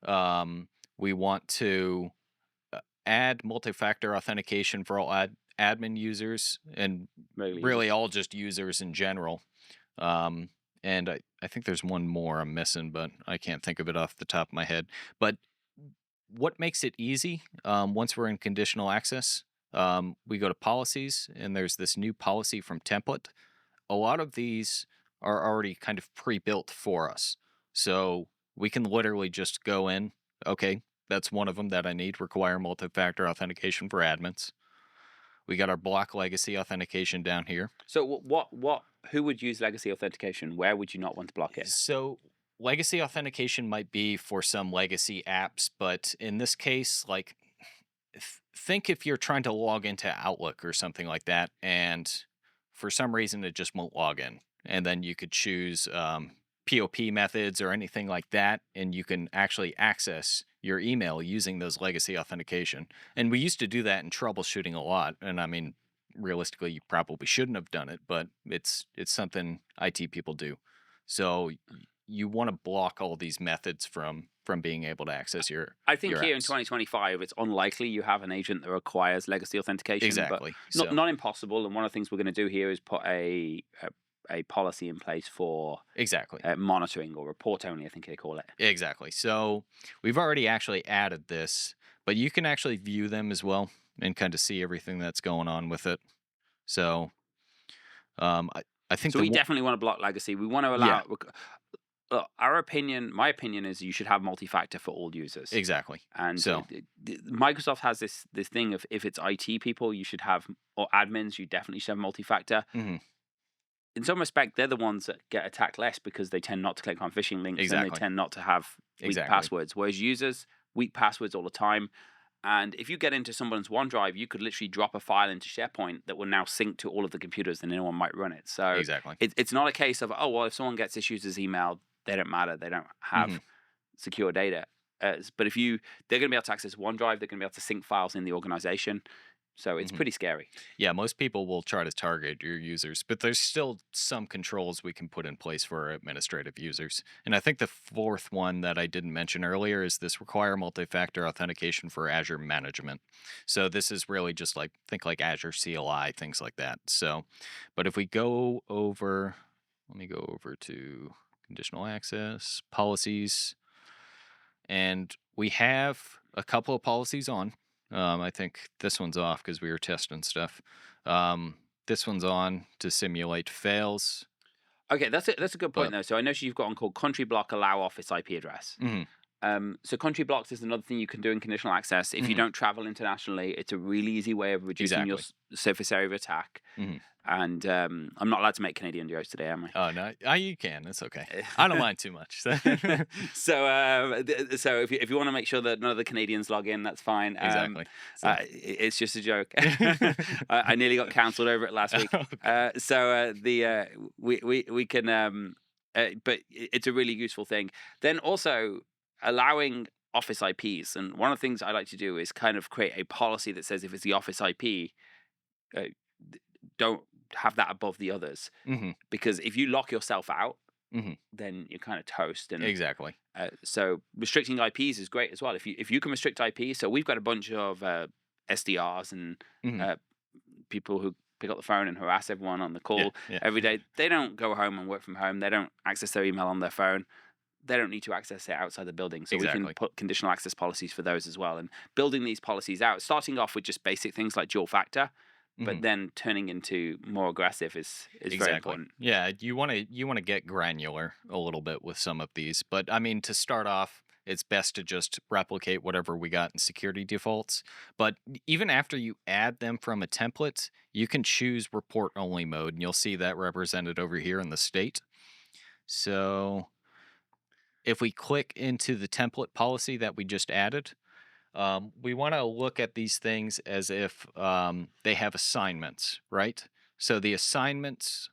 [SPEAKER 12] We want to add multi-factor authentication for all admin users and really all just users in general. And I think there's one more I'm missing, but I can't think of it off the top of my head. But what makes it easy, once we're in conditional access, we go to policies, and there's this new policy from template. A lot of these are already kind of pre-built for us. So we can literally just go in, okay, that's one of them that I need, require multi-factor authentication for admins. We got our block legacy authentication down here.
[SPEAKER 11] So who would use legacy authentication? Where would you not want to block it?
[SPEAKER 12] So legacy authentication might be for some legacy apps, but in this case, like, think if you're trying to log into Outlook or something like that, and for some reason it just won't log in. And then you could choose POP methods or anything like that, and you can actually access your email using those legacy authentication. And we used to do that in troubleshooting a lot. And I mean, realistically, you probably shouldn't have done it, but it's something IT people do. So you want to block all these methods from being able to access your
[SPEAKER 11] I think
[SPEAKER 12] your
[SPEAKER 11] here in
[SPEAKER 12] apps.
[SPEAKER 11] 2025, it's unlikely you have an agent that requires legacy authentication.
[SPEAKER 12] Exactly.
[SPEAKER 11] But not impossible. And one of the things we're going to do here is put a policy in place for
[SPEAKER 12] Exactly.
[SPEAKER 11] Monitoring or report only, I think they call it.
[SPEAKER 12] Exactly. So we've already actually added this, but you can actually view them as well and kind of see everything that's going on with it. So I think
[SPEAKER 11] So we definitely want to block legacy. We want to allow. Look, my opinion is you should have multi-factor for all users.
[SPEAKER 12] Exactly.
[SPEAKER 11] And
[SPEAKER 12] so
[SPEAKER 11] Microsoft has this thing of if it's IT people, you should have, or admins, you definitely should have multi-factor.
[SPEAKER 12] Mm-hmm.
[SPEAKER 11] In some respect, they're the ones that get attacked less because they tend not to click on phishing links and they tend not to have weak passwords. Whereas users, weak passwords all the time. And if you get into someone's OneDrive, you could literally drop a file into SharePoint that will now sync to all of the computers and anyone might run it. So it's not a case of, oh, well, if someone gets this user's email, they don't matter. They don't have secure data. But if they're going to be able to access OneDrive, they're going to be able to sync files in the organization. So it's pretty scary.
[SPEAKER 12] Yeah, most people will try to target your users, but there's still some controls we can put in place for our administrative users. And I think the fourth one that I didn't mention earlier is this require multi-factor authentication for Azure management. So this is really just think like Azure CLI, things like that. So, but if we go over, let me go over to conditional access, policies, and we have a couple of policies on. I think this one's off because we were testing stuff. This one's on to simulate fails.
[SPEAKER 11] Okay, that's a good point though. So I know you've got on called country block allow office IP address. So country blocks is another thing you can do in conditional access. If you don't travel internationally, it's a really easy way of reducing your surface area of attack. And I'm not allowed to make Canadian jokes today, am I?
[SPEAKER 12] Oh no, you can. It's okay. I don't mind too much.
[SPEAKER 11] So if you want to make sure that none of the Canadians log in, that's fine. It's just a joke. I nearly got cancelled over it last week. We can. But it's a really useful thing. Then also allowing office IPs, and one of the things I like to do is kind of create a policy that says if it's the office IP, don't have that above the others, because if you lock yourself out, then you're kind of toast. And so restricting IPs is great as well. If you can restrict IP, so we've got a bunch of SDRs and people who pick up the phone and harass everyone on the call every day. They don't go home and work from home. They don't access their email on their phone. They don't need to access it outside the building. So we can put conditional access policies for those as well. And building these policies out, starting off with just basic things like dual factor, but then turning into more aggressive is very important.
[SPEAKER 12] Yeah, you want to get granular a little bit with some of these. But I mean, to start off, it's best to just replicate whatever we got in security defaults. But even after you add them from a template, you can choose report only mode, and you'll see that represented over here in the state. So if we click into the template policy that we just added, we want to look at these things as if they have assignments, right? So the assignments,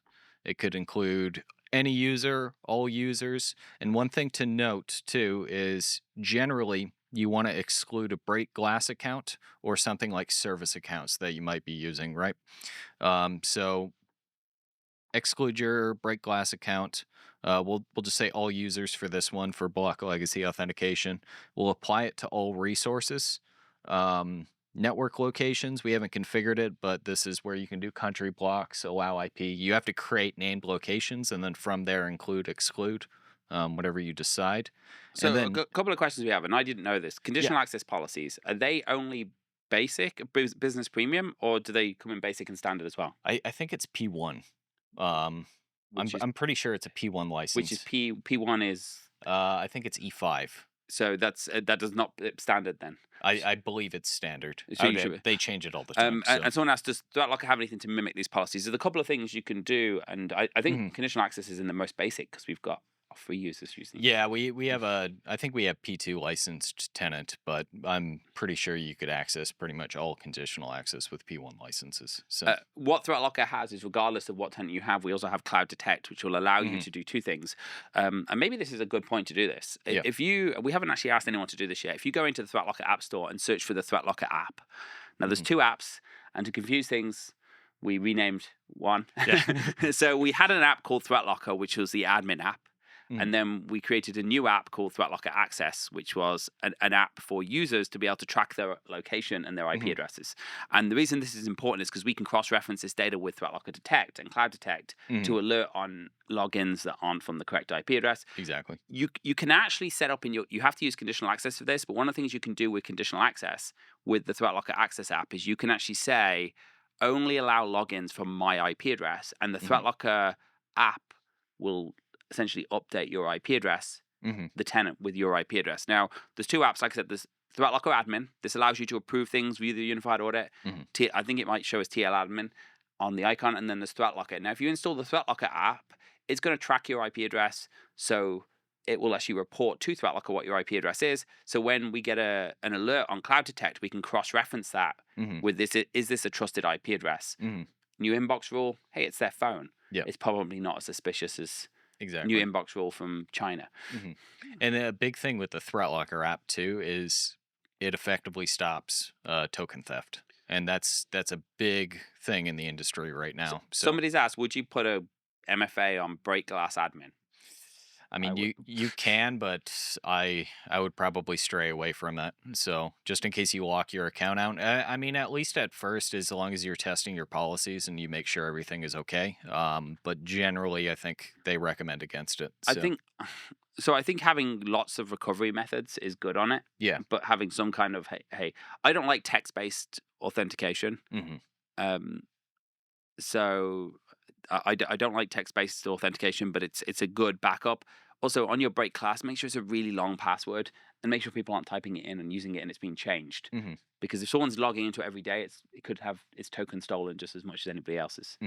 [SPEAKER 12] it could include any user, all users. And one thing to note too is generally you want to exclude a break glass account or something like service accounts that you might be using, right? So exclude your break glass account. We'll just say all users for this one for block legacy authentication. We'll apply it to all resources. Network locations, we haven't configured it, but this is where you can do country blocks, allow IP. You have to create named locations and then from there include, exclude, whatever you decide.
[SPEAKER 11] So a couple of questions we have, and I didn't know this. Conditional access policies, are they only basic, business premium, or do they come in basic and standard as well?
[SPEAKER 12] I think it's P1. I'm pretty sure it's a P1 license.
[SPEAKER 11] Which is P1 is?
[SPEAKER 12] I think it's E5.
[SPEAKER 11] So that does not standard then.
[SPEAKER 12] I believe it's standard.
[SPEAKER 11] So
[SPEAKER 12] they change it all the time.
[SPEAKER 11] And someone asked, does ThreatLocker have anything to mimic these policies? There's a couple of things you can do, and I think conditional access is in the most basic because we've got free users using.
[SPEAKER 12] Yeah, we have I think we have P2 licensed tenant, but I'm pretty sure you could access pretty much all conditional access with P1 licenses. So
[SPEAKER 11] what ThreatLocker has is, regardless of what tenant you have, we also have Cloud Detect, which will allow you to do two things. And maybe this is a good point to do this. If we haven't actually asked anyone to do this yet. If you go into the ThreatLocker App Store and search for the ThreatLocker app, now there's two apps, and to confuse things, we renamed one. So we had an app called ThreatLocker, which was the admin app. And then we created a new app called ThreatLocker Access, which was an app for users to be able to track their location and their IP addresses. And the reason this is important is because we can cross-reference this data with ThreatLocker Detect and Cloud Detect to alert on logins that aren't from the correct IP address.
[SPEAKER 12] Exactly.
[SPEAKER 11] You can actually set up you have to use conditional access for this, but one of the things you can do with conditional access with the ThreatLocker Access app is you can actually say, only allow logins from my IP address, and the ThreatLocker app will essentially update your IP address, the tenant with your IP address. Now, there's two apps, like I said, there's ThreatLocker Admin. This allows you to approve things via the Unified Audit. I think it might show as TL Admin on the icon, and then there's ThreatLocker. Now, if you install the ThreatLocker app, it's going to track your IP address, so it will actually report to ThreatLocker what your IP address is. So when we get an alert on Cloud Detect, we can cross-reference that with this. Is this a trusted IP address? New inbox rule, hey, it's their phone. It's probably not as suspicious as new inbox rule from China.
[SPEAKER 12] And a big thing with the ThreatLocker app too is it effectively stops token theft, and that's a big thing in the industry right now. So
[SPEAKER 11] Somebody's asked, would you put a MFA on break glass admin?
[SPEAKER 12] I mean, you can, but I would probably stray away from that. So just in case you lock your account out, I mean, at least at first, as long as you're testing your policies and you make sure everything is okay. But generally, I think they recommend against it. So.
[SPEAKER 11] I think having lots of recovery methods is good on it.
[SPEAKER 12] Yeah.
[SPEAKER 11] But having some kind of hey, I don't like text-based authentication. So I don't like text-based authentication, but it's a good backup. Also, on your break class, make sure it's a really long password, and make sure people aren't typing it in and using it and it's being changed. Because if someone's logging into it every day, it could have its token stolen just as much as anybody else's.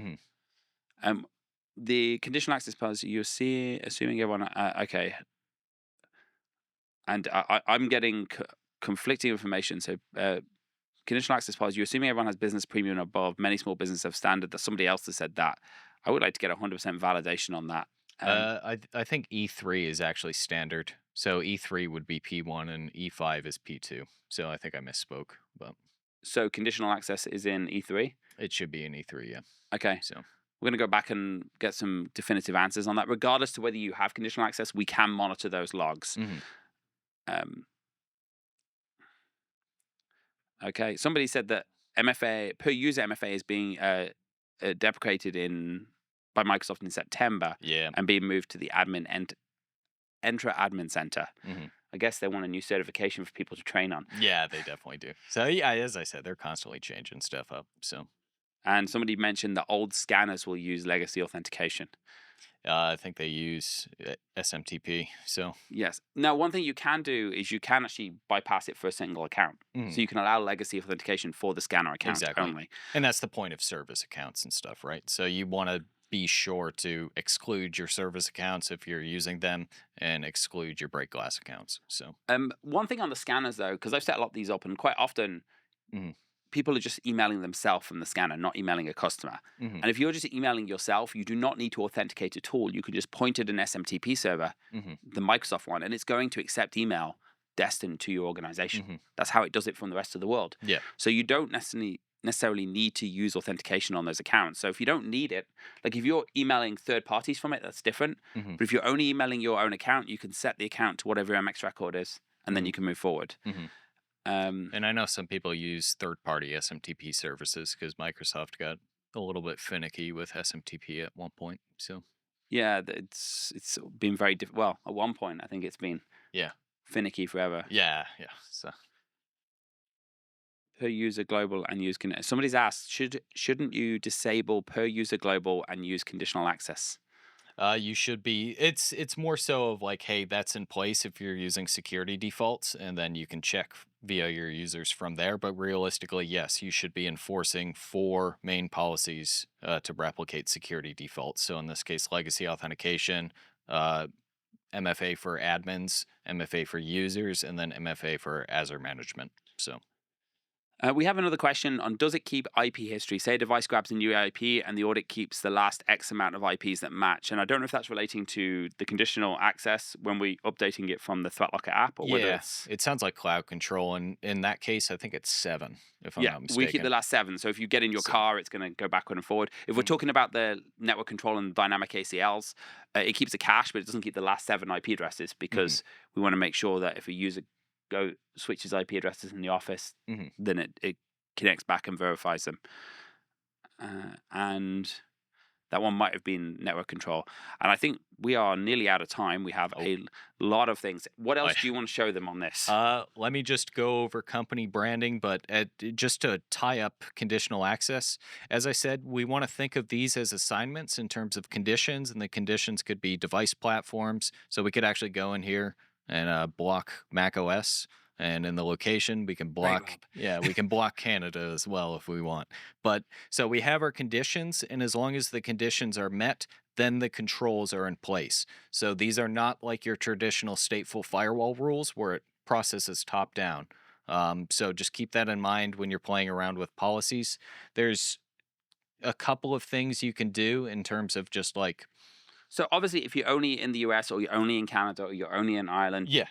[SPEAKER 11] The conditional access policy, you're assuming everyone... okay. And I'm getting conflicting information. So conditional access policy, you're assuming everyone has business premium above. Many small businesses have standard. That somebody else has said that. I would like to get 100% validation on that.
[SPEAKER 12] I think E3 is actually standard. So E3 would be P1 and E5 is P2. So I think I misspoke. But
[SPEAKER 11] so conditional access is in E3?
[SPEAKER 12] It should be in E3, yeah.
[SPEAKER 11] Okay.
[SPEAKER 12] So
[SPEAKER 11] we're going to go back and get some definitive answers on that. Regardless to whether you have conditional access, we can monitor those logs. Okay. Somebody said that MFA, per user MFA is being deprecated by Microsoft in September, and being moved to the Entra Admin Center. I guess they want a new certification for people to train on.
[SPEAKER 12] Yeah, they definitely do. So yeah, as I said, they're constantly changing stuff up. So,
[SPEAKER 11] and somebody mentioned that old scanners will use legacy authentication.
[SPEAKER 12] I think they use SMTP. So
[SPEAKER 11] yes. Now, one thing you can do is you can actually bypass it for a single account. So you can allow legacy authentication for the scanner account only.
[SPEAKER 12] And that's the point of service accounts and stuff, right? So you want to be sure to exclude your service accounts if you're using them, and exclude your break glass accounts. So
[SPEAKER 11] one thing on the scanners though, because I've set a lot of these up, and quite often people are just emailing themselves from the scanner, not emailing a customer. And if you're just emailing yourself, you do not need to authenticate at all. You can just point at an SMTP server, the Microsoft one, and it's going to accept email destined to your organization. That's how it does it from the rest of the world. So you don't necessarily need to use authentication on those accounts. So if you don't need it, like if you're emailing third parties from it, that's different. But if you're only emailing your own account, you can set the account to whatever your MX record is, and then you can move forward.
[SPEAKER 12] And I know some people use third-party SMTP services because Microsoft got a little bit finicky with SMTP at one point. So
[SPEAKER 11] yeah, it's been very difficult. Well, at one point, I think it's been finicky forever.
[SPEAKER 12] Yeah. So
[SPEAKER 11] per user global and use somebody's asked, shouldn't you disable per user global and use conditional access?
[SPEAKER 12] You should be. It's more so of like, hey, that's in place if you're using security defaults, and then you can check via your users from there. But realistically, yes, you should be enforcing 4 main policies to replicate security defaults. So in this case, legacy authentication, MFA for admins, MFA for users, and then MFA for Azure management. So
[SPEAKER 11] We have another question on, does it keep IP history? Say a device grabs a new IP and the audit keeps the last X amount of IPs that match. And I don't know if that's relating to the conditional access when we updating it from the ThreatLocker app, or whether it's...
[SPEAKER 12] it sounds like cloud control. And in that case, I think it's 7, if I'm
[SPEAKER 11] Yeah,
[SPEAKER 12] not mistaken.
[SPEAKER 11] we keep the last 7. So if you get in your car, it's going to go backward and forward. If we're talking about the network control and dynamic ACLs, it keeps a cache, but it doesn't keep the last 7 IP addresses, because we want to make sure that if a user switches IP addresses in the office, then it connects back and verifies them. And that one might have been network control. And I think we are nearly out of time. We have a lot of things. What else do you want to show them on this?
[SPEAKER 12] Let me just go over company branding, but just to tie up conditional access, as I said, we want to think of these as assignments in terms of conditions, and the conditions could be device platforms. So we could actually go in here and block Mac OS. And in the location, we can block, we can block Canada as well if we want. But so we have our conditions, and as long as the conditions are met, then the controls are in place. So these are not like your traditional stateful firewall rules where it processes top down. So just keep that in mind when you're playing around with policies. There's a couple of things you can do in terms of just like...
[SPEAKER 11] So obviously, if you're only in the US, or you're only in Canada, or you're only in Ireland, you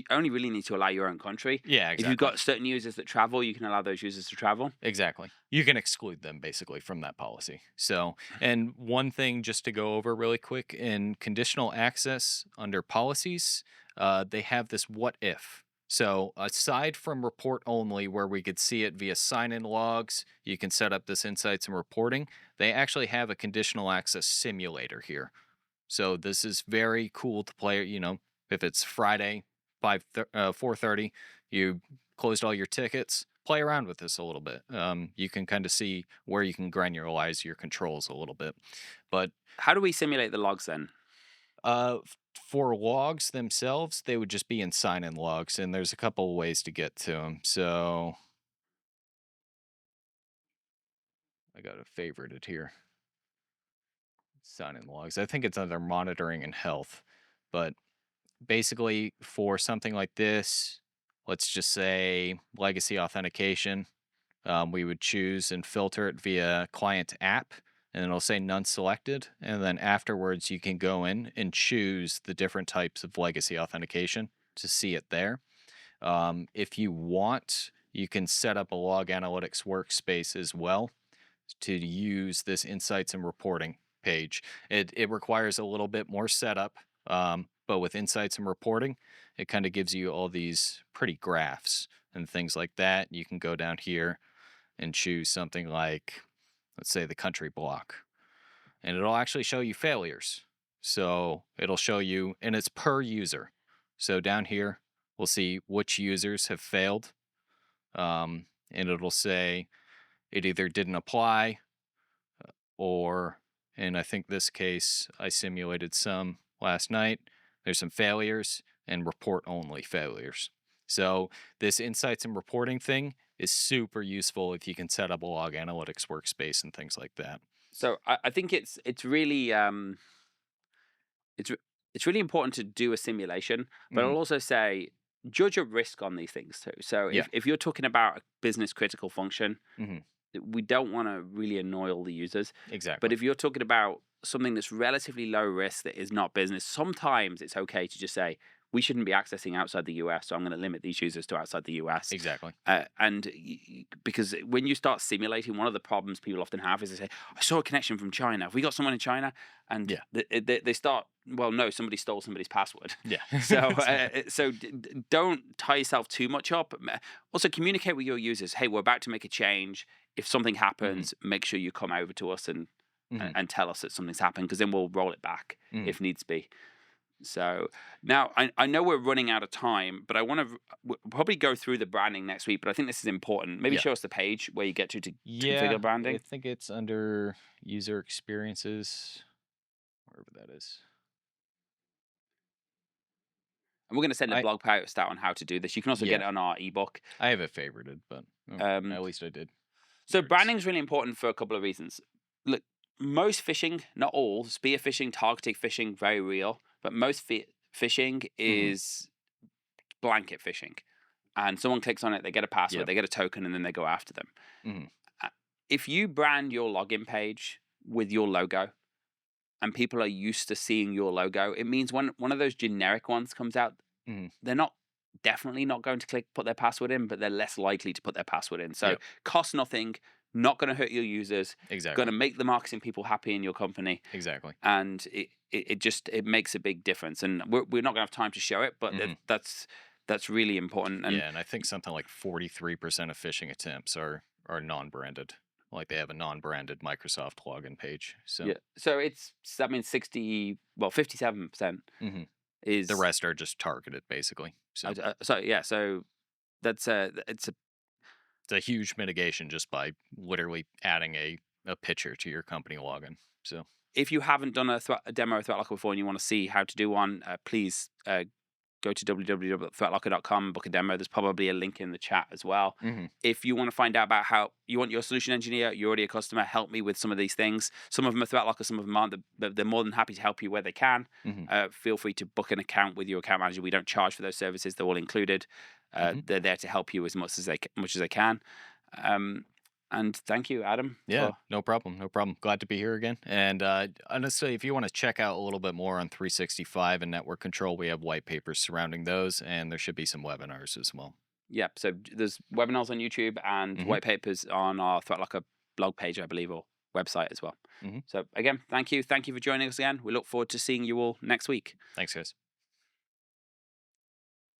[SPEAKER 11] only really need to allow your own country.
[SPEAKER 12] Yeah, exactly.
[SPEAKER 11] If you've got certain users that travel, you can allow those users to travel.
[SPEAKER 12] Exactly. You can exclude them basically from that policy. So, and one thing just to go over really quick, in conditional access under policies, they have this what if. So aside from report only, where we could see it via sign-in logs, you can set up this insights and reporting. They actually have a conditional access simulator here. So this is very cool to play. You know, if it's Friday, 4:30, you closed all your tickets, play around with this a little bit. You can kind of see where you can granularize your controls a little bit. But
[SPEAKER 11] how do we simulate the logs then?
[SPEAKER 12] For logs themselves, they would just be in sign-in logs, and there's a couple of ways to get to them. So I got to favorite it here. Sign-in logs. I think it's under monitoring and health. But basically, for something like this, let's just say legacy authentication, we would choose and filter it via client app, and it'll say none selected. And then afterwards, you can go in and choose the different types of legacy authentication to see it there. If you want, you can set up a log analytics workspace as well to use this insights and reporting page. It requires a little bit more setup, but with insights and reporting, it kind of gives you all these pretty graphs and things like that. You can go down here and choose something like, let's say, the country block, and it'll actually show you failures. So it'll show you, and it's per user. So down here, we'll see which users have failed, and it'll say it either didn't apply, or, in I think this case, I simulated some last night, there's some failures and report only failures. So this insights and reporting thing is super useful if you can set up a log analytics workspace and things like that.
[SPEAKER 11] So I think it's really it's really important to do a simulation, but I'll also say judge a risk on these things too. So if you're talking about a business critical function, we don't want to really annoy all the users.
[SPEAKER 12] Exactly.
[SPEAKER 11] But if you're talking about something that's relatively low risk that is not business, sometimes it's okay to just say, we shouldn't be accessing outside the US, so I'm going to limit these users to outside the US.
[SPEAKER 12] Exactly.
[SPEAKER 11] And because when you start simulating, one of the problems people often have is they say, I saw a connection from China. Have we got someone in China? And they start, well, no, somebody stole somebody's password.
[SPEAKER 12] Yeah.
[SPEAKER 11] So don't tie yourself too much up. Also, communicate with your users. Hey, we're about to make a change. If something happens, make sure you come over to us and tell us that something's happened, because then we'll roll it back if needs be. So now I know we're running out of time, but I want to probably go through the branding next week, but I think this is important. Maybe show us the page where you get to configure branding.
[SPEAKER 12] I think it's under user experiences, wherever that is.
[SPEAKER 11] And we're going to send a blog post out on how to do this. You can also get it on our ebook.
[SPEAKER 12] I have it favorited, but at least I did.
[SPEAKER 11] So branding is really important for a couple of reasons. Look, most phishing, not all, spear phishing, targeted phishing, very real. But most phishing is blanket phishing. and someone clicks on it, they get a password,
[SPEAKER 12] Yep.
[SPEAKER 11] they get a token, and then they go after them.
[SPEAKER 12] Mhm.
[SPEAKER 11] If you brand your login page with your logo, and people are used to seeing your logo, it means when one of those generic ones comes out,
[SPEAKER 12] Mhm.
[SPEAKER 11] they're definitely not going to put their password in, but they're less likely to put their password in. So
[SPEAKER 12] Yep.
[SPEAKER 11] cost nothing, not going to hurt your users,
[SPEAKER 12] Exactly.
[SPEAKER 11] going to make the marketing people happy in your company,
[SPEAKER 12] Exactly.
[SPEAKER 11] and it makes a big difference. And we're not going to have time to show it, but
[SPEAKER 12] Mhm.
[SPEAKER 11] that's really important. And
[SPEAKER 12] Yeah, and I think something like 43% of phishing attempts are non-branded. Like they have a non-branded Microsoft login page. So
[SPEAKER 11] yeah, so it's 57%
[SPEAKER 12] Mhm.
[SPEAKER 11] is
[SPEAKER 12] the rest are just targeted, basically. So
[SPEAKER 11] so that's it's
[SPEAKER 12] a huge mitigation just by literally adding a picture to your company login. So
[SPEAKER 11] if you haven't done a demo of ThreatLocker before and you want to see how to do one, please go to www.threatlocker.com and book a demo. There's probably a link in the chat as well.
[SPEAKER 12] Mhm.
[SPEAKER 11] If you want to find out about how you want your solution engineer, you're already a customer, help me with some of these things. Some of them are ThreatLocker, some of them aren't. They're more than happy to help you where they can.
[SPEAKER 12] Mhm.
[SPEAKER 11] Feel free to book an account with your account manager. We don't charge for those services. They're all included. They're there to help you as much as they can. And thank you, Adam.
[SPEAKER 12] Yeah, no problem. No problem. Glad to be here again. And honestly, if you want to check out a little bit more on 365 and network control, we have white papers surrounding those, and there should be some webinars as well.
[SPEAKER 11] Yep. So there's webinars on YouTube and
[SPEAKER 12] Mhm.
[SPEAKER 11] white papers on our ThreatLocker blog page, I believe, or website as well.
[SPEAKER 12] Mhm.
[SPEAKER 11] So again, thank you. Thank you for joining us again. We look forward to seeing you all next week.
[SPEAKER 12] Thanks, guys.